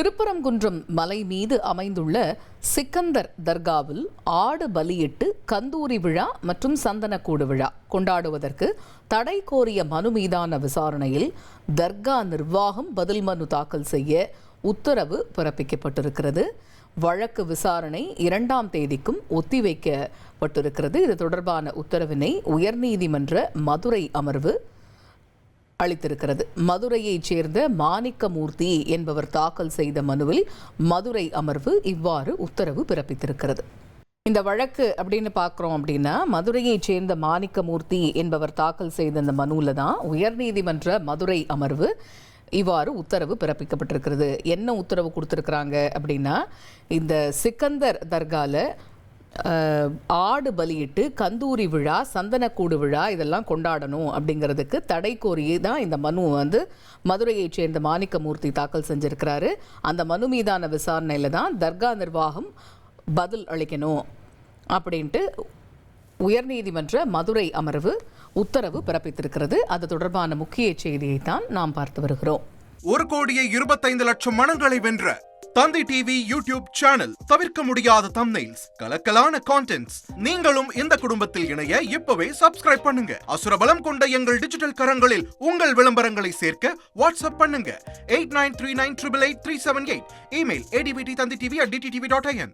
திருப்பரங்குன்றம் மலை மீது அமைந்துள்ள சிக்கந்தர் தர்காவில் ஆடு பலியிட்டு கந்தூரி விழா மற்றும் சந்தனக்கூடு விழா கொண்டாடுவதற்கு தடை கோரிய மனு மீதான விசாரணையில் தர்கா நிர்வாகம் பதில் மனு தாக்கல் செய்ய உத்தரவு பிறப்பிக்கப்பட்டிருக்கிறது. வழக்கு விசாரணை 2ஆம் தேதிக்கும் ஒத்திவைக்கப்பட்டிருக்கிறது. இது தொடர்பான உத்தரவினை உயர்நீதிமன்ற மதுரை அமர்வு அளித்திருக்கிறது. மதுரையைச் சேர்ந்த மாணிக்கமூர்த்தி என்பவர் தாக்கல் செய்த மனுவில் மதுரை அமர்வு இவ்வாறு உத்தரவு பிறப்பித்திருக்கிறது. இந்த வழக்கு அப்படின்னு பார்க்குறோம் அப்படின்னா, மதுரையைச் சேர்ந்த மாணிக்கமூர்த்தி என்பவர் தாக்கல் செய்த இந்த மனுவில் தான் உயர்நீதிமன்ற மதுரை அமர்வு இவ்வாறு உத்தரவு பிறப்பிக்கப்பட்டிருக்கிறது. என்ன உத்தரவு கொடுத்துருக்குறாங்க அப்படின்னா, இந்த சிக்கந்தர் தர்கால ஆடு பலியிட்டு கந்தூரி விழா, சந்தனக்கூடு விழா இதெல்லாம் கொண்டாடணும் அப்படிங்கிறதுக்கு தடை கோரி தான் இந்த மனு மதுரையைச் சேர்ந்த மாணிக்கமூர்த்தி தாக்கல் செஞ்சிருக்கிறாரு. அந்த மனு மீதான விசாரணையில் தான் தர்கா நிர்வாகம் பதில் அளிக்கணும் அப்படின்ட்டு உயர்நீதிமன்ற மதுரை அமர்வு உத்தரவு பிறப்பித்திருக்கிறது. அது தொடர்பான முக்கிய செய்தியை தான் நாம் பார்த்து வருகிறோம். 1,25,00,000 மனங்களை வென்ற தந்தி டிவி யூடியூப் சேனல். தவிர்க்க முடியாத தம்ப்நெயில்ஸ், கலக்கலான கான்டென்ட்ஸ். நீங்களும் இந்த குடும்பத்தில் இணைய இப்பவே சப்ஸ்கிரைப் பண்ணுங்க. அசுரபலம் கொண்ட எங்கள் டிஜிட்டல் கரங்களில் உங்கள் விளம்பரங்களை சேர்க்க வாட்ஸ்அப் பண்ணுங்க. 8939883838. Email advtthanditv@dttv.in.